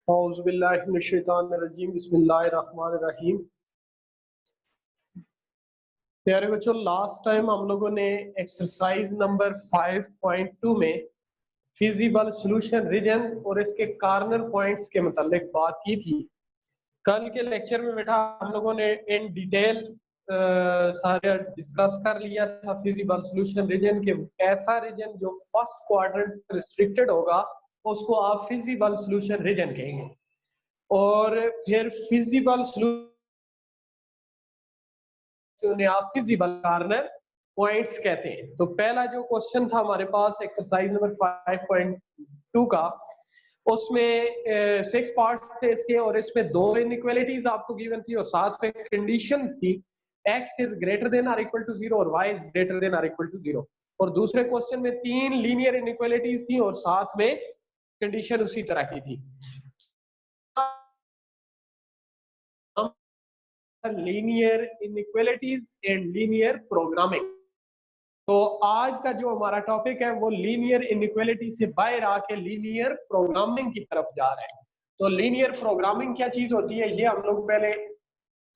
औज़ुबिल्लाहिमिनश्शैतानिर्रजीम बिस्मिल्लाहिर्रहमानिर्रहीम। प्यारे बच्चों, लास्ट टाइम हम लोगों ने एक्सरसाइज नंबर 5.2 में फिजिबल सॉल्यूशन रीजन और इसके कार्नर पॉइंट्स के मुतालिक बात की थी। कल के लेक्चर में बेटा हम लोगों ने इन डिटेल सारे डिस्कस कर लिया था फिजिबल सॉल्यूशन रीजन के ऐसा रीजन जो फर्स्ट क्वाड्रेंट रिस्ट्रिक्टेड होगा उसको आप फिजिबल सॉल्यूशन रीजन कहेंगे, और फिर फिजिबल सॉल्यूशन आप फिजिबल कार्नर पॉइंट्स कहते हैं। तो पहला जो क्वेश्चन था हमारे पास एक्सरसाइज नंबर 5.2 का, उसमें 6 पार्ट्स थे इसके, और इसमें 2 इनइक्वालिटीज आपको गिवन थी और साथ में कंडीशंस थी, x is greater than or equal to 0 और y is greater than or equal to 0। और दूसरे क्वेश्चन में 3 लीनियर इनइक्वालिटीज थी और साथ में कंडीशन उसी तरह की थी। Linear inequalities and linear programming. तो आज का जो हमारा टॉपिक है वो लीनियर इनइक्वालिटी से बाहर आके लीनियर प्रोग्रामिंग की तरफ जा रहा है। तो लीनियर प्रोग्रामिंग क्या चीज होती है ये हम लोग पहले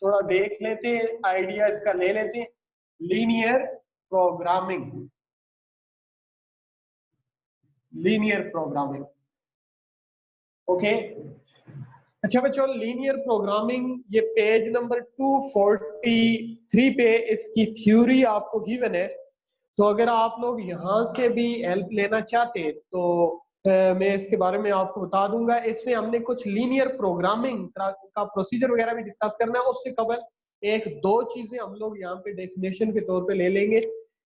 थोड़ा देख लेते हैं, आइडिया इसका ले लेते हैं। Linear programming, linear programming, okay. अच्छा बच्चों, लीनियर प्रोग्रामिंग ये पेज नंबर 243 पे इसकी थ्योरी आपको गिवन है। तो अगर आप लोग यहाँ से भी हेल्प लेना चाहते तो मैं इसके बारे में आपको बता दूंगा। इसमें हमने कुछ लीनियर प्रोग्रामिंग का प्रोसीजर वगैरह भी डिस्कस करना है। उससे कबल एक दो चीजें हम लोग यहाँ पे डेफिनेशन के तौर पे ले लेंगे।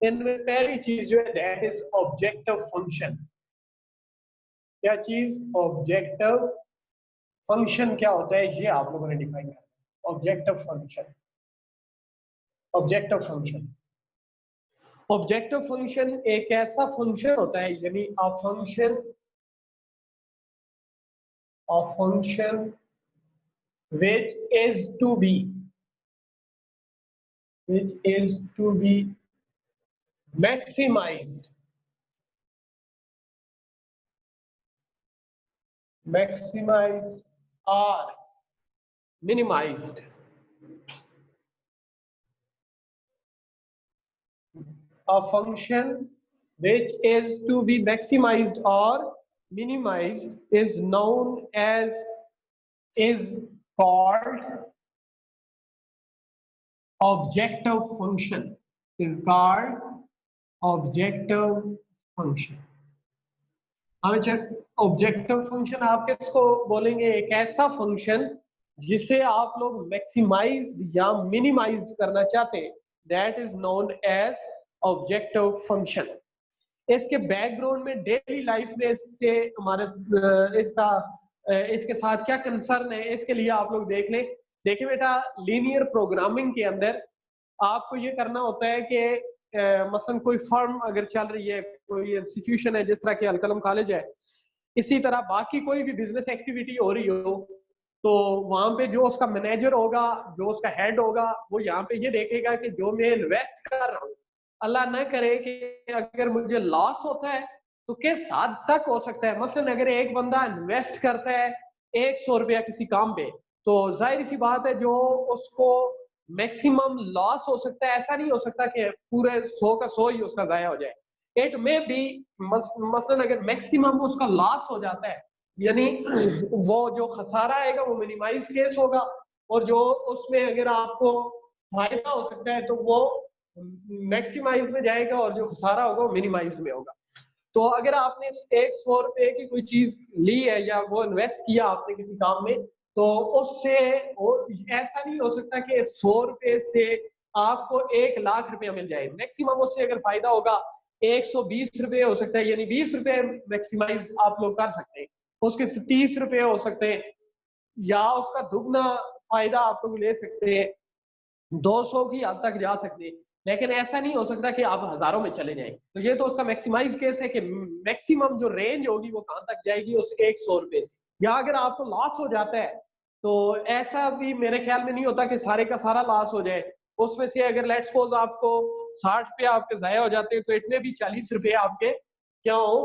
इनमें पहली चीज जो है दैट इज ऑब्जेक्टिव फंक्शन। क्या चीज? ऑब्जेक्टिव फंक्शन क्या होता है ये आप लोगों ने डिफाइन करना है। Objective function, objective function, objective function एक ऐसा फंक्शन होता है, यानी a function which is to be maximized or minimized a function which is to be maximized or minimized is known as, is called objective function, is called objective function। Objective function आप किसको बोलेंगे? एक ऐसा function जिसे आप लोग maximise या minimise करना चाहते हैं, that is known as objective function. इसके बैकग्राउंड में डेली लाइफ में इससे हमारे इसके साथ क्या कंसर्न है, इसके लिए आप लोग देख लें। देखिए बेटा, लीनियर प्रोग्रामिंग के अंदर आपको ये करना होता है कि मसलन कोई फर्म अगर चल रही है, कोई इंस्टीट्यूशन है जिस तरह के अलकलम कॉलेज है, इसी तरह बाकी कोई भी बिजनेस एक्टिविटी हो रही हो, तो वहां पे जो उसका मैनेजर होगा, जो उसका हेड होगा, वो यहाँ पे ये देखेगा कि जो मैं इन्वेस्ट कर रहा हूँ, अल्लाह ना करे कि अगर मुझे लॉस होता है तो किस हद तक हो सकता है। मसलन अगर एक बंदा इन्वेस्ट करता है 100 रुपया किसी काम पे, तो जाहिर सी बात है जो उसको मैक्सिमम लॉस हो सकता है। ऐसा नहीं हो सकता कि पूरे 100 का 100 ही उसका जाया हो जाए। इट में भी मसलन अगर मैक्सिमम उसका लॉस हो जाता है, यानी वो जो खसारा आएगा वो मिनिमाइज केस होगा, और जो उसमें अगर आपको फायदा हो सकता है तो वो मैक्सिमाइज में जाएगा, और जो खसारा होगा वो मिनिमाइज में होगा। तो अगर आपने 100 रुपए की कोई चीज ली है या वो इन्वेस्ट किया आपने किसी काम में, तो उससे ऐसा नहीं हो सकता कि 100 रुपए से आपको 1 लाख रुपया मिल जाए। मैक्सिमम उससे अगर फायदा होगा 120 रुपए हो सकता है, यानी 20 रुपए मैक्सिमाइज आप लोग कर सकते हैं। उसके 30 रुपए हो सकते हैं, या उसका दुगना फायदा आप लोग ले सकते हैं, 200 की हद तक जा सकते हैं। लेकिन ऐसा नहीं हो सकता कि आप हजारों में चले जाएं। तो ये तो उसका मैक्सिमाइज केस है कि मैक्सिमम जो रेंज होगी वो कहां तक जाएगी, उस 100 रुपए से। या अगर आपको लॉस हो जाता है तो ऐसा भी मेरे ख्याल में नहीं होता कि सारे का सारा लॉस हो जाए। उसमें से अगर लेट्स सपोज आपको 60 रुपये आपके जाया हो जाते हैं, तो इतने भी 40 रुपये आपके क्या हो,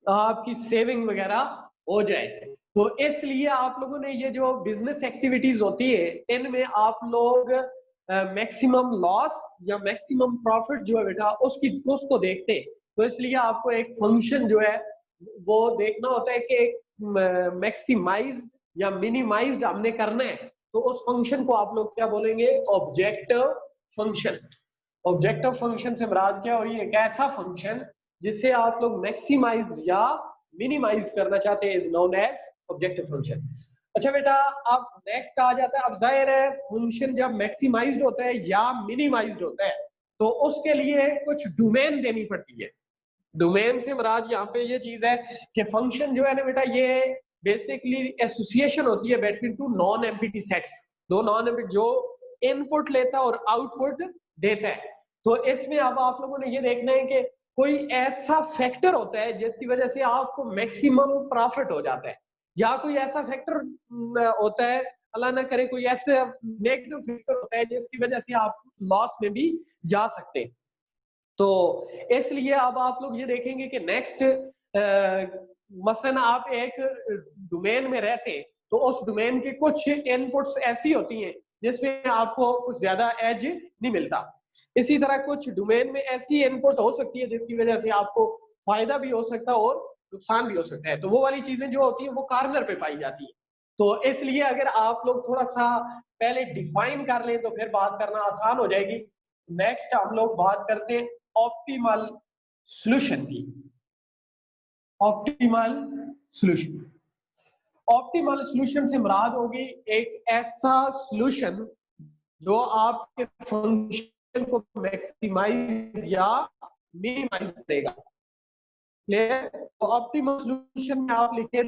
आपकी सेविंग वगैरह हो जाए। तो इसलिए आप लोगों ने ये जो बिजनेस एक्टिविटीज होती है इनमें आप लोग मैक्सिमम लॉस या मैक्सिमम प्रॉफिट जो है बेटा उसको देखते हैं। तो इसलिए आपको एक फंक्शन जो है वो देखना होता है कि एक मैक्सिमाइज या मिनिमाइज हमने करना है, तो उस फंक्शन को आप लोग क्या बोलेंगे, ऑब्जेक्टिव फंक्शन। ऑब्जेक्टिव फंक्शन से मुराद क्या हुई, एक ऐसा फंक्शन जिसे आप लोग मैक्सिमाइज या मिनिमाइज करना चाहते हैं, is known as objective function. अच्छा बेटा, अब नेक्स्ट आ जाता है, अब जाहिर है फंक्शन जब मैक्सिमाइज्ड होता है या मिनिमाइज्ड होता है तो उसके लिए कुछ डोमेन देनी पड़ती है। डोमेन से मुराद यहाँ पे ये चीज है कि फंक्शन जो है ना बेटा, ये बेसिकली एसोसिएशन होती है between two non empty sets. दो नॉन एम्प्टी जो इनपुट लेता है और आउटपुट देता है। तो इसमें अब आप लोगों ने ये देखना है कि कोई ऐसा फैक्टर होता है जिसकी वजह से आपको मैक्सिमम प्रॉफिट हो जाता है, या कोई ऐसा फैक्टर होता है, अल्लाह ना करे कोई ऐसा नेगेटिव फैक्टर होता है जिसकी वजह से आप लॉस में भी जा सकते हैं। तो इसलिए अब आप लोग ये देखेंगे कि नेक्स्ट मसलन आप एक डोमेन में रहते तो उस डोमेन की कुछ इनपुट्स ऐसी होती हैं जिसमें आपको कुछ ज्यादा एज नहीं मिलता। इसी तरह कुछ डोमेन में ऐसी इनपुट हो सकती है जिसकी वजह से आपको फायदा भी हो सकता है और नुकसान भी हो सकता है। तो वो वाली चीजें जो होती है वो कॉर्नर पे पाई जाती है। तो इसलिए अगर आप लोग थोड़ा सा पहले डिफाइन कर लें तो फिर बात करना आसान हो जाएगी। नेक्स्ट हम लोग बात करते हैं ऑप्टिमल सॉल्यूशन की। ऑप्टिमल सॉल्यूशन, ऑप्टिमल सॉल्यूशन से मुराद होगी एक ऐसा सॉल्यूशन जो आपके फंक्शन को मैक्सिमाइज या मिनिमाइज करेगा। क्लियर? तो ऑप्टिमल सॉल्यूशन में आप लिखे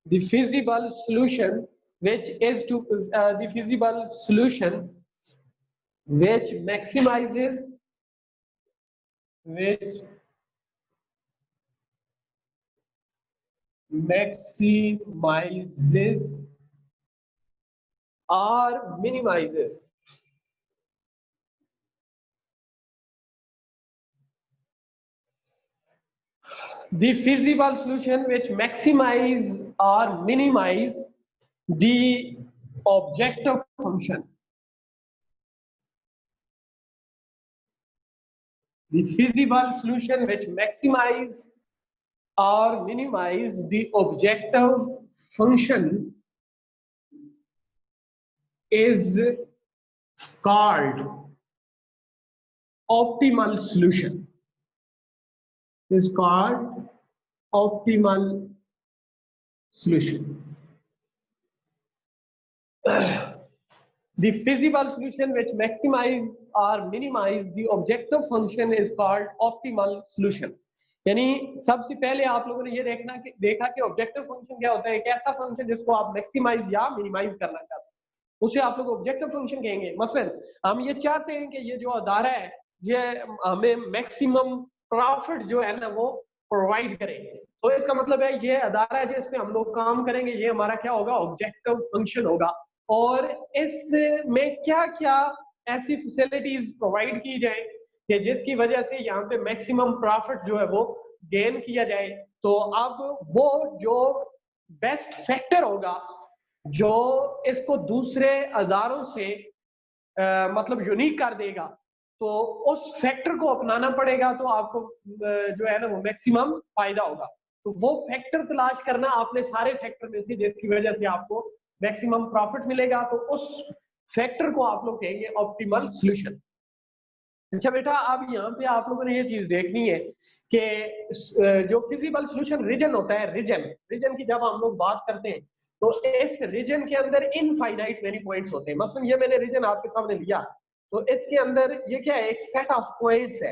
the feasible solution which is to the feasible solution which maximizes or minimizes the feasible solution which maximize or minimize the objective function. The feasible solution which maximize or minimize the objective function is called optimal solution. Is called optimal solution. The feasible solution which maximize or minimize the objective function is called optimal solution. यानी सबसे पहले आप लोगों ने ये देखा कि objective function क्या होता है, एक ऐसा फंक्शन जिसको आप मैक्सिमाइज या मिनिमाइज करना चाहते हैं उसे आप लोग ऑब्जेक्टिव फंक्शन कहेंगे। मसलन हम ये चाहते हैं कि ये जो अदारा है ये हमें मैक्सिमम प्रॉफिट जो है ना वो प्रोवाइड करे, तो इसका मतलब है ये अदारा है जिसमें हम लोग काम करेंगे, ये हमारा क्या होगा, ऑब्जेक्टिव फंक्शन होगा। और इसमें क्या क्या ऐसी फैसिलिटीज प्रोवाइड की जाए कि जिसकी वजह से यहाँ पे मैक्सिमम प्रॉफिट जो है वो गेन किया जाए। तो अब वो जो बेस्ट फैक्टर होगा जो इसको दूसरे अदारों से मतलब यूनिक कर देगा, तो उस फैक्टर को अपनाना पड़ेगा, तो आपको जो है ना वो मैक्सिमम फायदा होगा। तो वो फैक्टर तलाश करना आपने सारे फैक्टर में से जिसकी वजह से आपको मैक्सिमम प्रॉफिट मिलेगा, तो उस फैक्टर को आप लोग कहेंगे ऑप्टिमल सॉल्यूशन। अच्छा बेटा, अब यहाँ पे आप लोगों ने ये चीज देखनी है कि जो फिजिबल सॉल्यूशन रीजन होता है, रीजन की जब हम लोग बात करते हैं तो इस रीजन के अंदर इनफाइनाइट मेनी पॉइंट्स होते हैं। मसलन ये मैंने रीजन आपके सामने लिया, तो इसके अंदर ये क्या है, एक सेट ऑफ पॉइंट्स है,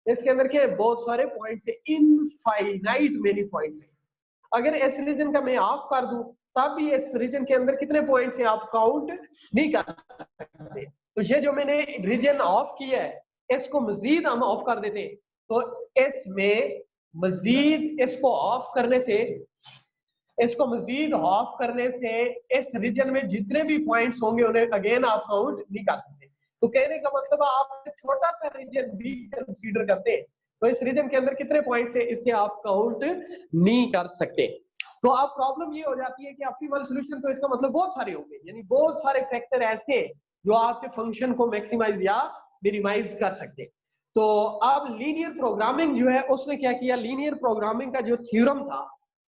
इसके अंदर क्या है, बहुत सारे पॉइंट्स है, इनफाइनाइट मेनी पॉइंट्स है। अगर इस रीजन का मैं ऑफ कर दूं तब भी इस रीजन के अंदर कितने पॉइंट्स हैं आप काउंट नहीं कर सकते। तो ये जो मैंने रीजन ऑफ किया है इसको मजीद हम ऑफ कर देते हैं, तो इसमें मजीद इसको ऑफ करने से इसको मजीद हाफ करने से इस रीजन में जितने भी पॉइंट्स होंगे उन्हें अगेन आप काउंट नहीं कर सकते। तो कहने का मतलब आप छोटा सा रीजन भी कंसीडर करते हैं तो इस रीजन के अंदर कितने पॉइंट्स है इसे आप काउंट नहीं कर सकते। तो अब प्रॉब्लम ये हो जाती है कि ऑप्टिमल सॉल्यूशन तो इसका मतलब बहुत सारे होंगे, यानी बहुत सारे फैक्टर ऐसे जो आपके फंक्शन को मैक्सिमाइज या मिनिमाइज कर सकते हैं। तो अब लीनियर प्रोग्रामिंग जो है उसने क्या किया, लीनियर प्रोग्रामिंग का जो थ्योरम था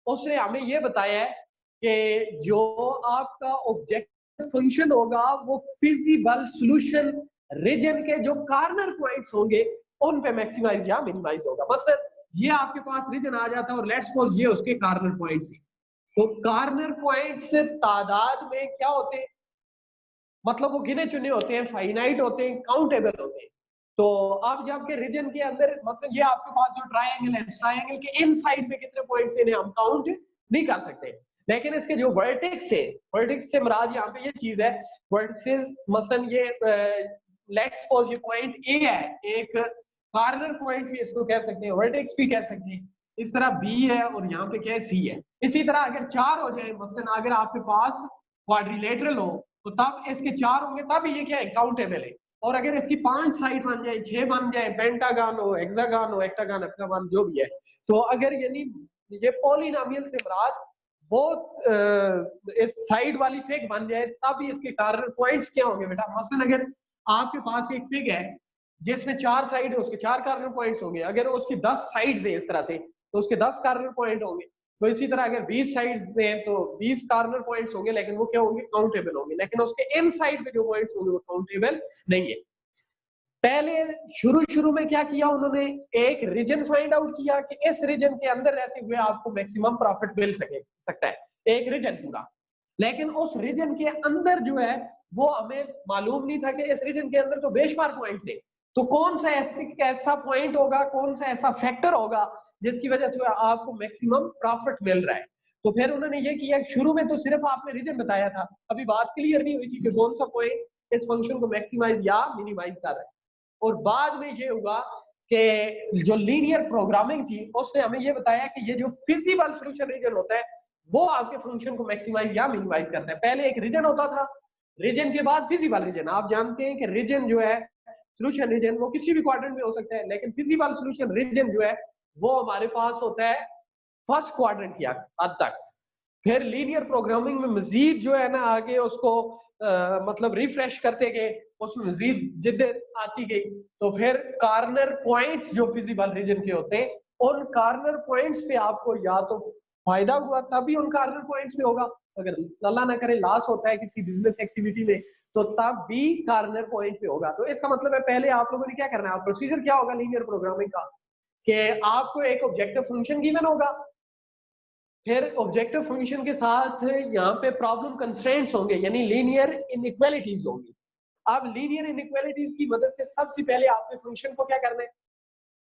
उसने हमें ये बताया है कि जो आपका ऑब्जेक्टिव फंक्शन होगा वो फिजिबल सॉल्यूशन रीजन के जो कॉर्नर पॉइंट्स होंगे उन पे मैक्सिमाइज या मिनिमाइज होगा। मतलब ये आपके पास रीजन आ जाता है और लेट्स सपोज ये उसके कॉर्नर पॉइंट्स हैं, तो कॉर्नर पॉइंट्स तादाद में क्या होते हैं, मतलब वो गिने चुने होते हैं, फाइनाइट होते हैं, काउंटेबल होते हैं। तो अब जब के रीजन के अंदर मतलब ये आपके पास जो ट्रायंगल है, ट्रायंगल के इन साइड में कितने पॉइंट्स हैं हम काउंट नहीं कर सकते, लेकिन इसके जो वर्टेक्स है, वर्टेक्स से मुराद यहाँ पे ये चीज है, वर्टिसेस मसलन ये लेट्स सपोज ये पॉइंट ए है, एक कॉर्नर पॉइंट भी इसको कह सकते हैं, वर्टेक्स भी कह सकते हैं, इस तरह बी है और यहाँ पे क्या है सी है। इसी तरह अगर चार हो जाए, मसलन अगर आपके पास क्वाड्रिलेटरल हो तो तब इसके चार होंगे तब ये क्या है काउंटेबल है, और अगर इसकी 5 साइड बन जाए, 6 बन जाए, पेंटागन हो, हेक्सागन हो, एक्टागन, हेप्टागन जो भी है, तो अगर यानी ये पॉलिनोमियल से मुराद बहुत इस साइड वाली फिग बन जाए तब ही इसके कॉर्नर पॉइंट्स क्या होंगे बेटा। मसलन अगर आपके पास एक फिग है जिसमें 4 साइड है, उसके 4 कॉर्नर पॉइंट्स होंगे, अगर उसकी 10 साइड्स है इस तरह से तो उसके 10 कॉर्नर पॉइंट होंगे। तो इसी तरह अगर 20 साइड हैं तो 20 कॉर्नर पॉइंट्स होंगे, लेकिन वो क्या होंगे काउंटेबल होंगे, लेकिन उसके इन साइड पे जो पॉइंट्स होंगे वो काउंटेबल नहीं है। पहले शुरू में क्या किया उन्होंने, एक रीजन फाइंड आउट किया कि इस रीजन के अंदर रहते हुए आपको मैक्सिमम प्रॉफिट मिल सकता है, एक रीजन पूरा। लेकिन उस रीजन के अंदर जो है वो हमें मालूम नहीं था कि इस रीजन के अंदर तो बेशुमार पॉइंट्स है, तो कौन सा ऐसा पॉइंट होगा, कौन सा ऐसा फैक्टर होगा जिसकी वजह से आपको मैक्सिमम प्रॉफिट मिल रहा है। तो फिर उन्होंने ये किया, शुरू में तो सिर्फ आपने रीजन बताया था, अभी बात क्लियर नहीं हुई थी कि कौन सा पॉइंट इस फंक्शन को मैक्सिमाइज या मिनिमाइज कर रहा है। और बाद में ये हुआ कि जो लीनियर प्रोग्रामिंग थी उसने हमें ये बताया कि ये जो फिजिबल सॉल्यूशन रीजन होता है वो आपके फंक्शन को मैक्सिमाइज या मिनिमाइज करता है। पहले एक रीजन होता था, रीजन के बाद फिजिबल रीजन। आप जानते हैं कि रीजन जो है सॉल्यूशन रीजन वो किसी भी क्वाड्रेंट में हो सकता है, लेकिन फिजिबल सॉल्यूशन रीजन जो है वो हमारे पास होता है फर्स्ट क्वाड्रेंट की हद तक। फिर लीनियर प्रोग्रामिंग में मजीद जो है ना आगे उसको मतलब रिफ्रेश करते गए, उसमें मजीद जिद्दत आती गई, तो फिर कॉर्नर पॉइंट्स जो फिजिबल रीजन के होते हैं उन कॉर्नर पॉइंट्स पे आपको या तो फायदा हुआ तभी उन कॉर्नर पॉइंट्स पे होगा, अगर अल्लाह ना करे लॉस होता है किसी बिजनेस एक्टिविटी में तो तब भी कॉर्नर पॉइंट पे होगा। तो इसका मतलब है पहले आप लोगों ने क्या करना है, प्रोसीजर क्या होगा लीनियर प्रोग्रामिंग का, कि आपको एक ऑब्जेक्टिव फंक्शन गिवन होगा, फिर ऑब्जेक्टिव फंक्शन के साथ यहाँ पे प्रॉब्लम कंस्ट्रेंट्स होंगे, यानी लीनियर इनइक्वालिटीज होंगी। अब लीनियर इनइक्वालिटीज की मदद से सबसे पहले आपने फंक्शन को क्या करना है,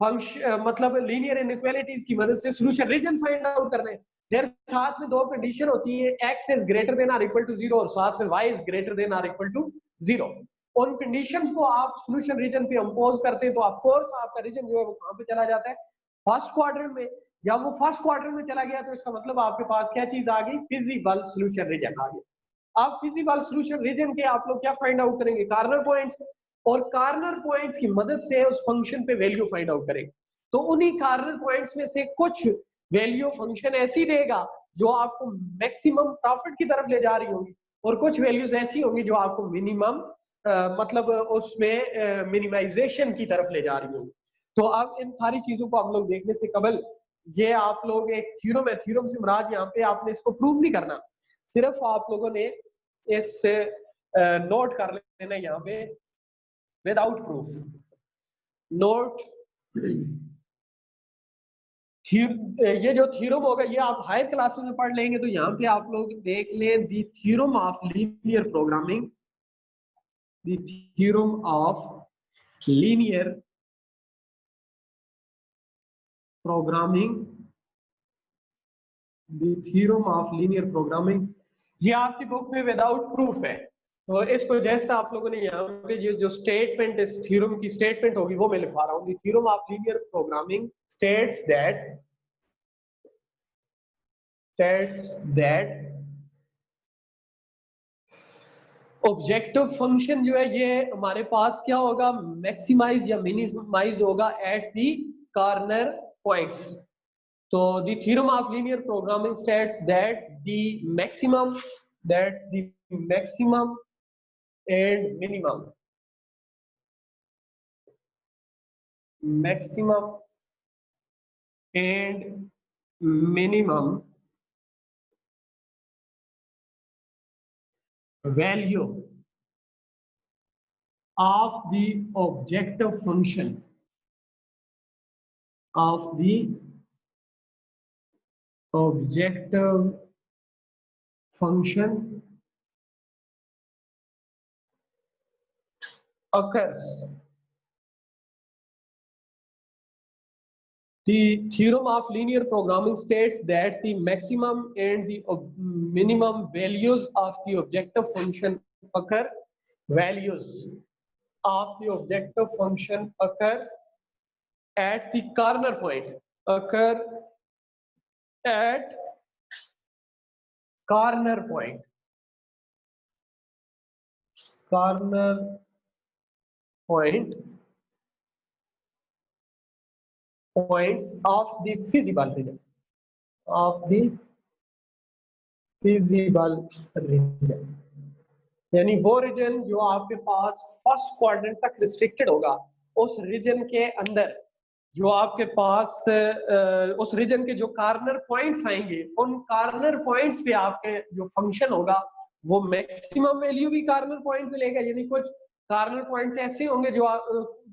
फंक्शन मतलब लीनियर इनइक्वालिटीज की मदद से सॉल्यूशन रीजन फाइंड आउट करना है। फिर साथ में दो कंडीशन होती है, x is greater than or equal to 0 और साथ में y is greater than or equal to 0। उन कंडीशंस को आप सॉल्यूशन रीजन पे इंपोज करते हैं तो ऑफ कोर्स आपका रीजन जो है वो कहां पे चला जाता है, फर्स्ट क्वाड्रेंट में। जब वो फर्स्ट क्वाड्रेंट में चला गया तो इसका मतलब आपके पास क्या चीज आ गई, फिजिबल सॉल्यूशन रीजन आ गया। अब फिजिबल सॉल्यूशन रीजन के आप लोग क्या फाइंड आउट करेंगे, कॉर्नर पॉइंट्स, और कॉर्नर पॉइंट्स की मदद से उस फंक्शन पे वैल्यू फाइंड आउट करेंगे। तो उन्हीं कॉर्नर पॉइंट्स में से कुछ वैल्यू फंक्शन ऐसी देगा जो आपको मैक्सिमम प्रॉफिट की तरफ ले जा रही होगी, और कुछ वैल्यूज ऐसी होंगी जो आपको मिनिमम मतलब उसमें मिनिमाइजेशन की तरफ ले जा रही होगी। तो अब इन सारी चीजों को हम लोग देखने से कबल ये आप लोग एक थ्योरम है, थ्योरम से मुराद यहाँ पे आपने इसको प्रूव नहीं करना, सिर्फ आप लोगों ने इस नोट कर लेना यहाँ पे विदाउट प्रूफ नोट। ये जो थ्योरम होगा ये आप हायर क्लासेस में पढ़ लेंगे, तो यहाँ पे आप लोग देख लें the theorem of linear programming, the theorem of linear programming, the theorem of linear programming. ये आपकी बुक में विदाउट प्रूफ है, तो इसको जस्ट आप लोगों ने यहाँ पे ये जो स्टेटमेंट इस थ्योरम की स्टेटमेंट होगी वो मैं लिखवा रहा हूँ। The theorem of linear programming states that states that objective function जो है ये हमारे पास क्या होगा, मैक्सिमाइज या मिनिमाइज होगा एट द कॉर्नर पॉइंट्स. तो the theorem of linear programming states that the maximum and minimum value of the objective function occurs. The theorem of linear programming states that the maximum and the minimum values of the objective function occur. Values of the objective function occur at the corner point. Occur at corner point. Corner point. Points of the feasible region. Of the feasible region. यानी वो reason जो आपके पास first quadrant तक restricted होगा, उस reason के अंदर जो आपके पास उस रीजन के जो कॉर्नर पॉइंट्स आएंगे, उन कॉर्नर पॉइंट्स पे आपके जो फंक्शन होगा वो मैक्सिमम वैल्यू भी कॉर्नर पॉइंट पे लेगा. यानी कुछ कॉर्नर पॉइंट्स ऐसे होंगे जो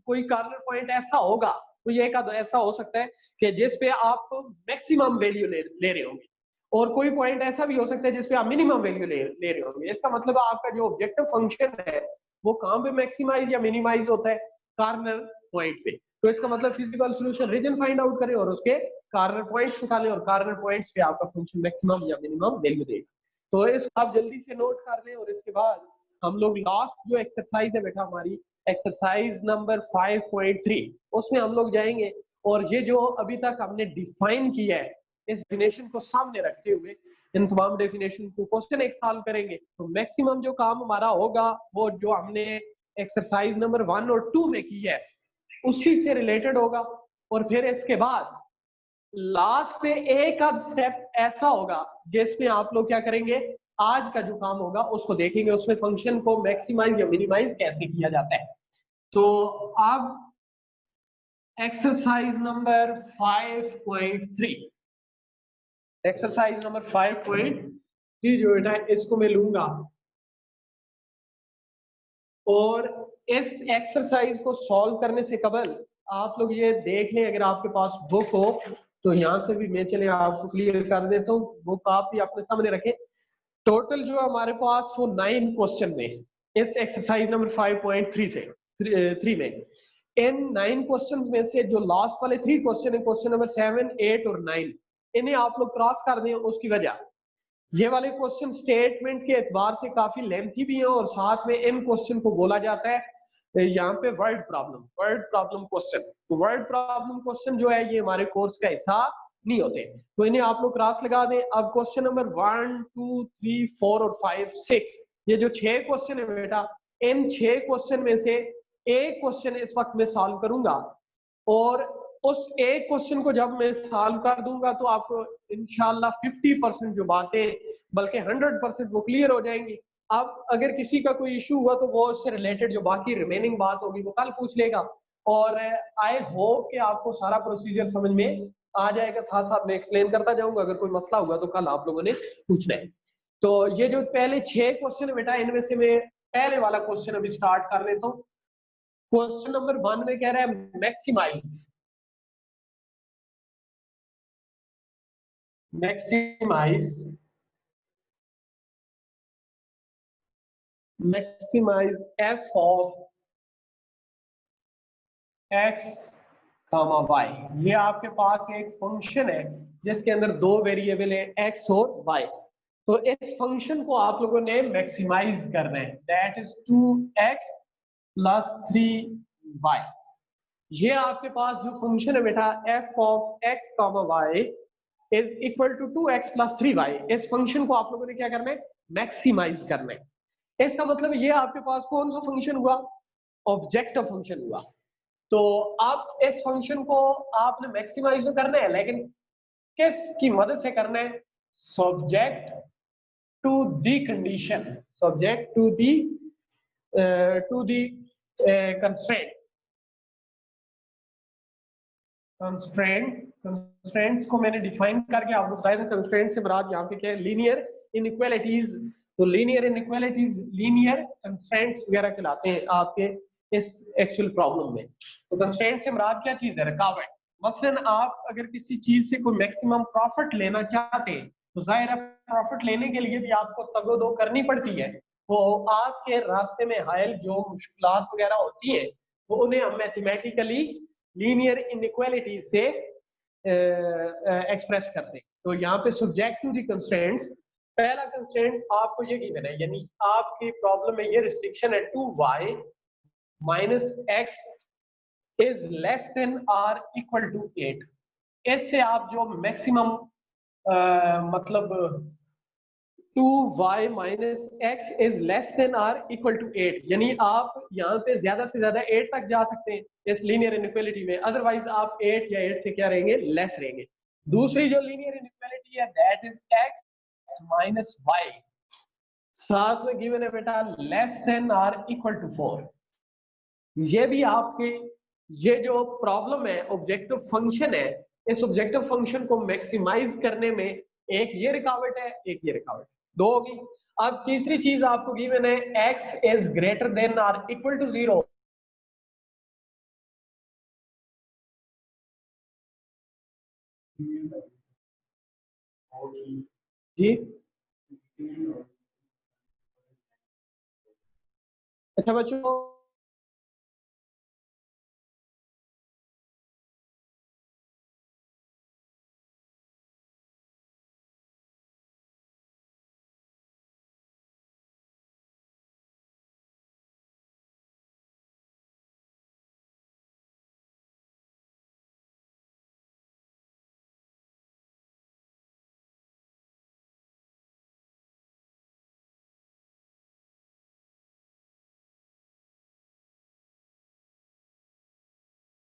कोई कॉर्नर पॉइंट ऐसा होगा, तो ये का ऐसा हो सकता है कि जिस पे आप मैक्सिमम वैल्यू ले रहे होंगे, और कोई पॉइंट ऐसा भी हो सकता है जिसपे आप मिनिमम वैल्यू ले रहे होंगे. इसका मतलब आपका जो ऑब्जेक्टिव फंक्शन है वो कहां पे मैक्सिमाइज या मिनिमाइज होता है, कॉर्नर पॉइंट पे. तो इसका मतलब physical solution region find out करें और उसके कॉर्नर पॉइंट्स निकालें, और कॉर्नर पॉइंट्स पे आपका फंक्शन मैक्सिमम या मिनिमम वैल्यू देगा. तो इसको आप जल्दी से नोट कर लें. और इसके बाद हम लोग लास्ट जो एक्सरसाइज है बेटा हमारी, एक्सरसाइज नंबर 5.3, उसमें हम लोग जाएंगे. और ये जो अभी तक हमने डिफाइन किया है, इस डेफिनेशन को सामने रखते हुए इन तमाम डेफिनेशन को क्वेश्चन एक सॉल्व करेंगे. तो मैक्सिमम जो काम हमारा होगा वो जो हमने एक्सरसाइज नंबर 1 और 2 में की है उसी से रिलेटेड होगा. और फिर इसके बाद लास्ट पे एक आध स्टेप ऐसा होगा जिसमें आप लोग क्या करेंगे, आज का जो काम होगा उसको देखेंगे, उसमें फंक्शन को मैक्सिमाइज या मिनिमाइज कैसे किया जाता है. तो अब एक्सरसाइज नंबर 5.3, एक्सरसाइज नंबर 5.3 जो बेटा है इसको मैं लूंगा. और इस एक्सरसाइज को सॉल्व करने से कबल आप लोग ये देख लें, अगर आपके पास बुक हो तो यहाँ से भी मैं चले आपको क्लियर कर देता हूँ. बुक आप भी अपने सामने रखें. टोटल जो हमारे पास वो 9 क्वेश्चन में इस एक्सरसाइज नंबर 5.3 से 3 में, इन 9 क्वेश्चन में से जो लास्ट वाले 3 क्वेश्चन है, क्वेश्चन नंबर 7, 8 और 9, इन्हें आप लोग क्रॉस कर दें. उसकी वजह ये वाले क्वेश्चन स्टेटमेंट के एतबार से काफी लेंथी भी हैं, और साथ में इन क्वेश्चन को बोला जाता है यहाँ पे वर्ड प्रॉब्लम क्वेश्चन. तो वर्ड प्रॉब्लम क्वेश्चन जो है ये हमारे कोर्स का हिस्सा नहीं होते, तो इन्हें आप लोग क्रॉस लगा दें. अब क्वेश्चन नंबर 1, 2, 3, 4 और 5, 6, ये जो 6 क्वेश्चन है बेटा, इन 6 क्वेश्चन में से एक क्वेश्चन इस वक्त मैं सॉल्व करूंगा, और उस एक क्वेश्चन को जब मैं सॉल्व कर दूंगा तो आपको इंशाल्लाह 50% जो बातें, बल्कि 100% वो क्लियर हो जाएंगी. अब अगर किसी का कोई इशू हुआ तो वो उससे रिलेटेड जो बाकी रिमेनिंग बात होगी वो कल पूछ लेगा. और आई होप कि आपको सारा प्रोसीजर समझ में आ जाएगा. साथ साथ मैं एक्सप्लेन करता जाऊंगा, अगर कोई मसला हुआ तो कल आप लोगों ने पूछना है. तो ये जो पहले 6 क्वेश्चन है बेटा, इनमें से मैं पहले वाला क्वेश्चन अभी स्टार्ट कर लेता हूँ. क्वेश्चन नंबर 1 में कह रहा है maximise f of x, y. ये आपके पास एक फंक्शन है जिसके अंदर 2 वेरिएबल है x और y. तो इस फंक्शन को आप लोगों ने मैक्सिमाइज करना है, दैट इज 2x + 3y. ये आपके पास जो फंक्शन है बेटा f of x, y, is equal to 2x plus 3y, इस फंक्शन को आप लोगों ने क्या करना है, मैक्सिमाइज करना है। इसका मतलब ये आपके पास कौन सा फंक्शन हुआ, ऑब्जेक्टिव फंक्शन हुआ। तो आप इस फंक्शन को आपने मैक्सिमाइज तो करना है, लेकिन किसकी मदद से करना है, subject to the condition, subject to the constraint. Constraints को मैंने डिफाइन करके आपको बताया था। कंस्ट्रेंट से मुराद यहाँ पे क्या है, लीनियर इनइक्वालिटीज। तो लीनियर इनइक्वालिटीज लीनियर कंस्ट्रेंट्स वगैरह कहलाते हैं आपके इस एक्चुअल प्रॉब्लम में। तो कंस्ट्रेंट से मुराद क्या चीज है, रुकावट। मसलन आप अगर किसी चीज से कोई मैक्सिमम प्रॉफिट लेना चाहते हैं, तो जाहिर है प्रॉफिट लेने के लिए भी आपको तगोदो करनी पड़ती है। तो आपके रास्ते में हायल जो मुश्किलात वगैरह होती है, वो उन्हें हम मैथमेटिकली लीनियर इनइक्वालिटी से एक्सप्रेस करते हैं। तो यहाँ पे सब्जेक्ट टू द कंस्ट्रेंट्स, पहला कंस्ट्रेंट आपको ये गिवन है, यानी आपकी प्रॉब्लम में ये रिस्ट्रिक्शन है 2y minus x is less than or equal to 8। इससे आप जो मैक्सिमम मतलब 2y minus x is less than or equal to 8, यानी आप यहाँ पे ज्यादा से ज्यादा 8 तक जा सकते हैं इस लीनियर इनइक्वालिटी में, अदरवाइज आप 8 या 8 से क्या रहेंगे, लेस रहेंगे। दूसरी जो लीनियर इनइक्वालिटी है that is x minus y, साथ में गिवन है बेटा less than or equal to 4। ये भी आपके ये जो प्रॉब्लम है ऑब्जेक्टिव फंक्शन है, इस ऑब्जेक्टिव फंक्शन को मैक्सिमाइज करने में एक ये रुकावट है, एक ये रुकावट, दो होगी। अब तीसरी चीज आपको गिवन है x is greater than or equal to 0। जी अच्छा बच्चों,